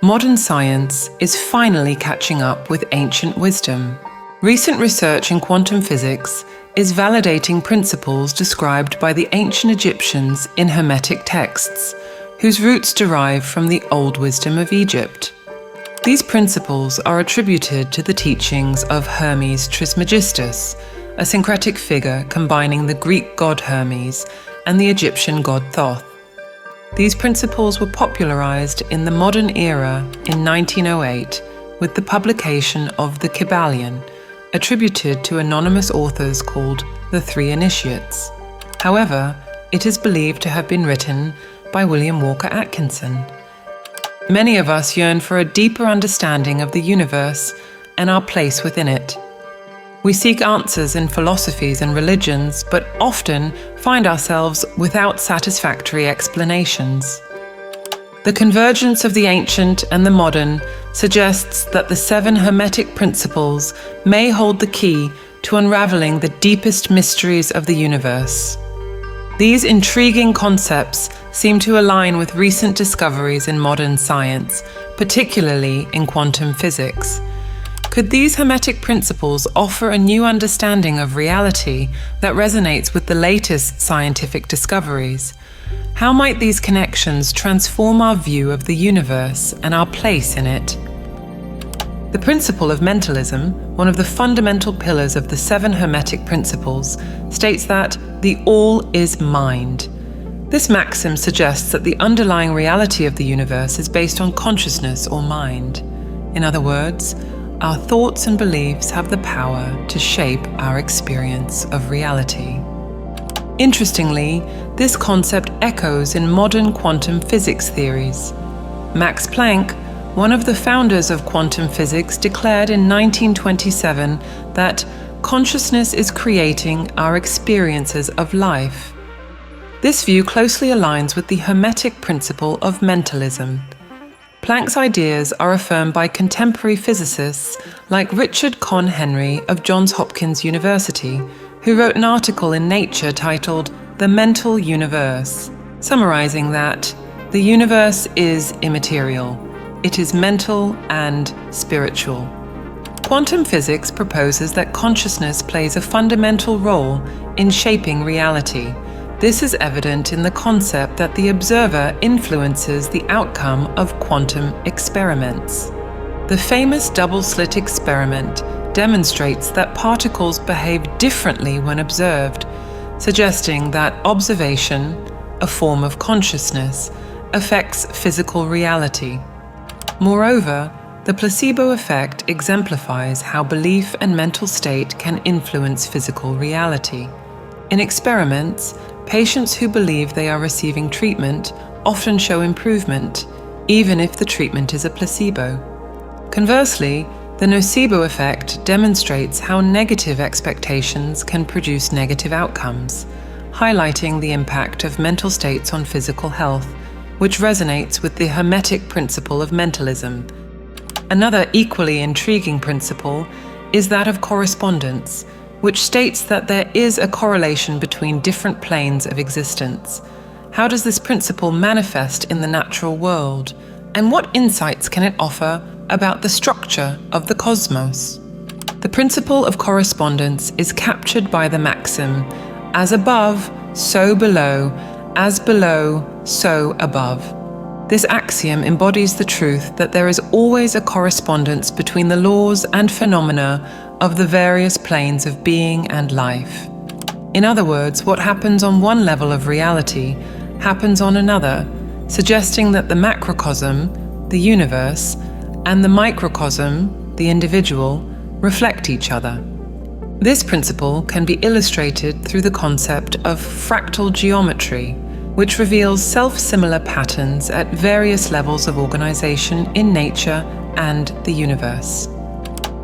Modern science is finally catching up with ancient wisdom. Recent research in quantum physics is validating principles described by the ancient Egyptians in Hermetic texts, whose roots derive from the old wisdom of Egypt. These principles are attributed to the teachings of Hermes Trismegistus, a syncretic figure combining the Greek god Hermes and the Egyptian god Thoth. These principles were popularized in the modern era in 1908 with the publication of the Kybalion, attributed to anonymous authors called the Three Initiates. However, it is believed to have been written by William Walker Atkinson. Many of us yearn for a deeper understanding of the universe and our place within it. We seek answers in philosophies and religions, but often find ourselves without satisfactory explanations. The convergence of the ancient and the modern suggests that the 7 Hermetic principles may hold the key to unraveling the deepest mysteries of the universe. These intriguing concepts seem to align with recent discoveries in modern science, particularly in quantum physics. Could these Hermetic principles offer a new understanding of reality that resonates with the latest scientific discoveries? How might these connections transform our view of the universe and our place in it? The principle of mentalism, one of the fundamental pillars of the 7 Hermetic principles, states that the all is mind. This maxim suggests that the underlying reality of the universe is based on consciousness or mind. In other words, our thoughts and beliefs have the power to shape our experience of reality. Interestingly, this concept echoes in modern quantum physics theories. Max Planck, one of the founders of quantum physics, declared in 1927 that consciousness is creating our experiences of life. This view closely aligns with the Hermetic principle of mentalism. Planck's ideas are affirmed by contemporary physicists like Richard Conn Henry of Johns Hopkins University, who wrote an article in Nature titled "The Mental Universe," summarizing that the universe is immaterial. It is mental and spiritual. Quantum physics proposes that consciousness plays a fundamental role in shaping reality. This is evident in the concept that the observer influences the outcome of quantum experiments. The famous double-slit experiment demonstrates that particles behave differently when observed, suggesting that observation, a form of consciousness, affects physical reality. Moreover, the placebo effect exemplifies how belief and mental state can influence physical reality. In experiments, patients who believe they are receiving treatment often show improvement, even if the treatment is a placebo. Conversely, the nocebo effect demonstrates how negative expectations can produce negative outcomes, highlighting the impact of mental states on physical health, which resonates with the Hermetic principle of mentalism. Another equally intriguing principle is that of correspondence, which states that there is a correlation between different planes of existence. How does this principle manifest in the natural world? And what insights can it offer about the structure of the cosmos? The principle of correspondence is captured by the maxim, "As above, so below, as below, so above." This axiom embodies the truth that there is always a correspondence between the laws and phenomena of the various planes of being and life. In other words, what happens on one level of reality happens on another, suggesting that the macrocosm, the universe, and the microcosm, the individual, reflect each other. This principle can be illustrated through the concept of fractal geometry, which reveals self-similar patterns at various levels of organization in nature and the universe.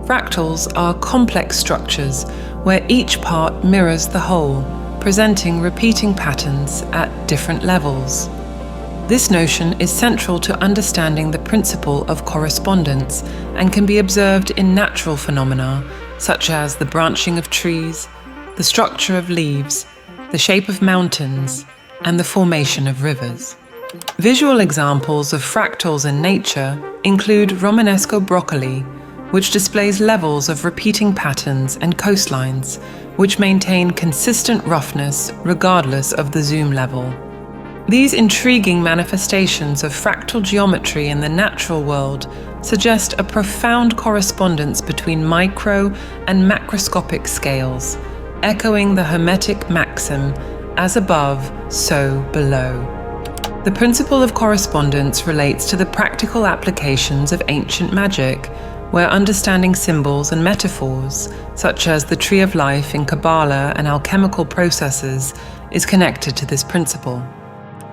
Fractals are complex structures where each part mirrors the whole, presenting repeating patterns at different levels. This notion is central to understanding the principle of correspondence and can be observed in natural phenomena such as the branching of trees, the structure of leaves, the shape of mountains, and the formation of rivers. Visual examples of fractals in nature include Romanesco broccoli, which displays levels of repeating patterns and coastlines, which maintain consistent roughness regardless of the zoom level. These intriguing manifestations of fractal geometry in the natural world suggest a profound correspondence between micro and macroscopic scales, echoing the Hermetic maxim, "as above, so below." The principle of correspondence relates to the practical applications of ancient magic, where understanding symbols and metaphors, such as the tree of life in Kabbalah and alchemical processes, is connected to this principle.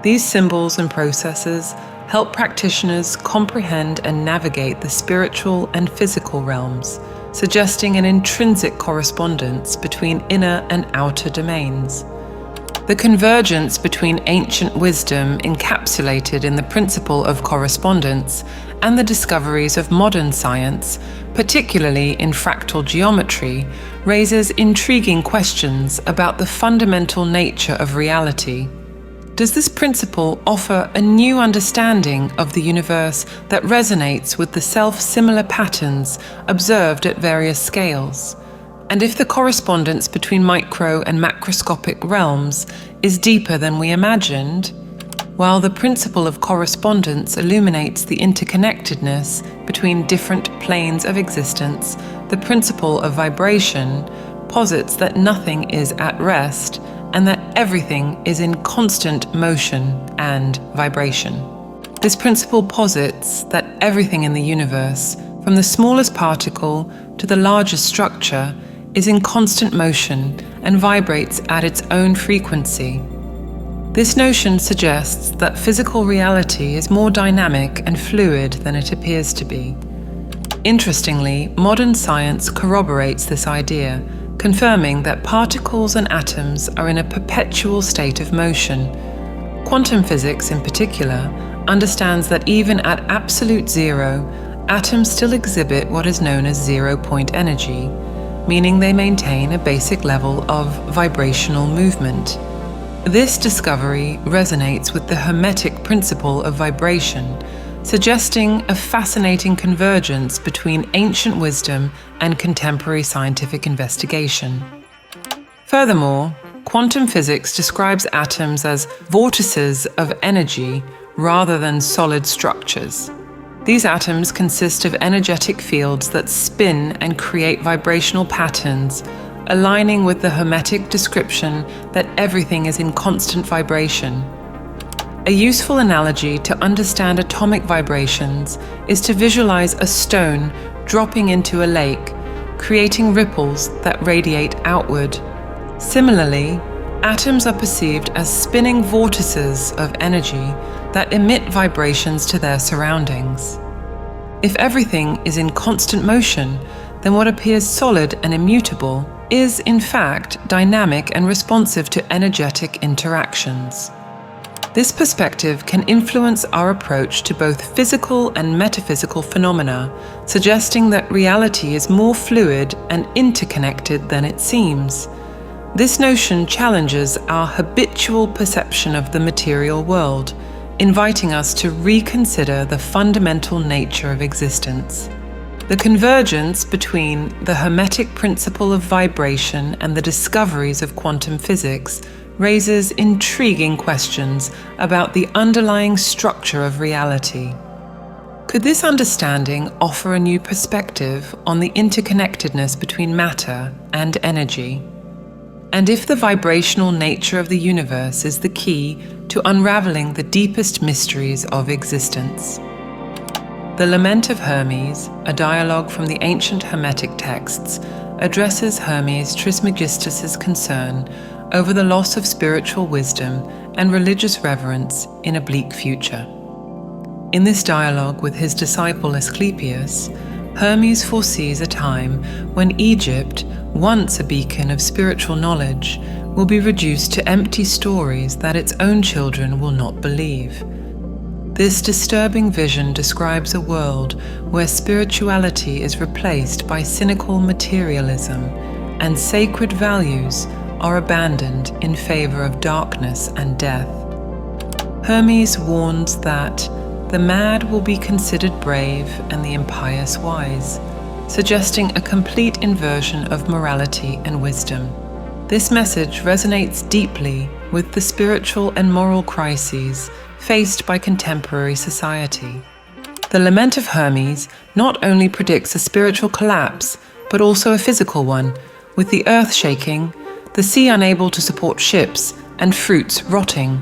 These symbols and processes help practitioners comprehend and navigate the spiritual and physical realms, suggesting an intrinsic correspondence between inner and outer domains. The convergence between ancient wisdom encapsulated in the principle of correspondence and the discoveries of modern science, particularly in fractal geometry, raises intriguing questions about the fundamental nature of reality. Does this principle offer a new understanding of the universe that resonates with the self-similar patterns observed at various scales? And if the correspondence between micro and macroscopic realms is deeper than we imagined, while the principle of correspondence illuminates the interconnectedness between different planes of existence, the principle of vibration posits that nothing is at rest and that everything is in constant motion and vibration. This principle posits that everything in the universe, from the smallest particle to the largest structure, is in constant motion and vibrates at its own frequency. This notion suggests that physical reality is more dynamic and fluid than it appears to be. Interestingly, modern science corroborates this idea, confirming that particles and atoms are in a perpetual state of motion. Quantum physics, in particular, understands that even at absolute zero, atoms still exhibit what is known as zero-point energy, meaning they maintain a basic level of vibrational movement. This discovery resonates with the Hermetic principle of vibration, suggesting a fascinating convergence between ancient wisdom and contemporary scientific investigation. Furthermore, quantum physics describes atoms as vortices of energy rather than solid structures. These atoms consist of energetic fields that spin and create vibrational patterns, aligning with the Hermetic description that everything is in constant vibration. A useful analogy to understand atomic vibrations is to visualize a stone dropping into a lake, creating ripples that radiate outward. Similarly, atoms are perceived as spinning vortices of energy that emit vibrations to their surroundings. If everything is in constant motion, then what appears solid and immutable is, in fact, dynamic and responsive to energetic interactions. This perspective can influence our approach to both physical and metaphysical phenomena, suggesting that reality is more fluid and interconnected than it seems. This notion challenges our habitual perception of the material world, inviting us to reconsider the fundamental nature of existence. The convergence between the Hermetic principle of vibration and the discoveries of quantum physics raises intriguing questions about the underlying structure of reality. Could this understanding offer a new perspective on the interconnectedness between matter and energy? And if the vibrational nature of the universe is the key to unraveling the deepest mysteries of existence? The Lament of Hermes, a dialogue from the ancient Hermetic texts, addresses Hermes Trismegistus's concern over the loss of spiritual wisdom and religious reverence in a bleak future. In this dialogue with his disciple Asclepius, Hermes foresees a time when Egypt, once a beacon of spiritual knowledge, will be reduced to empty stories that its own children will not believe. This disturbing vision describes a world where spirituality is replaced by cynical materialism and sacred values are abandoned in favor of darkness and death. Hermes warns that the mad will be considered brave and the impious wise, suggesting a complete inversion of morality and wisdom. This message resonates deeply with the spiritual and moral crises faced by contemporary society. The Lament of Hermes not only predicts a spiritual collapse, but also a physical one, with the earth shaking, the sea unable to support ships, and fruits rotting.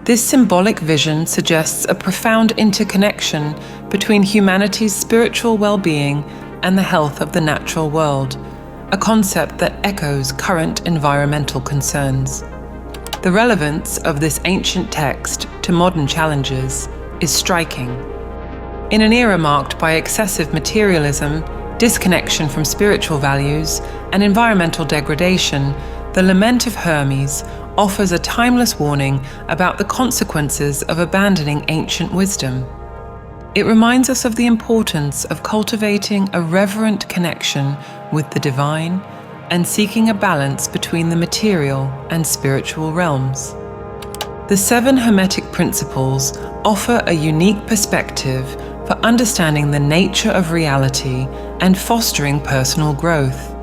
This symbolic vision suggests a profound interconnection between humanity's spiritual well-being and the health of the natural world, a concept that echoes current environmental concerns. The relevance of this ancient text to modern challenges is striking. In an era marked by excessive materialism, disconnection from spiritual values, and environmental degradation, the Lament of Hermes offers a timeless warning about the consequences of abandoning ancient wisdom. It reminds us of the importance of cultivating a reverent connection with the divine and seeking a balance between the material and spiritual realms. The 7 Hermetic principles offer a unique perspective for understanding the nature of reality and fostering personal growth.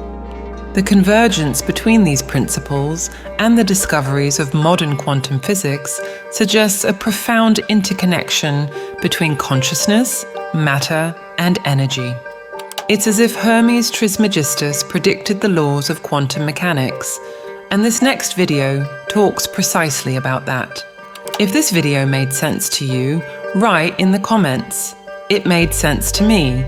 The convergence between these principles and the discoveries of modern quantum physics suggests a profound interconnection between consciousness, matter, and energy. It's as if Hermes Trismegistus predicted the laws of quantum mechanics, and this next video talks precisely about that. If this video made sense to you, write in the comments, "It made sense to me,"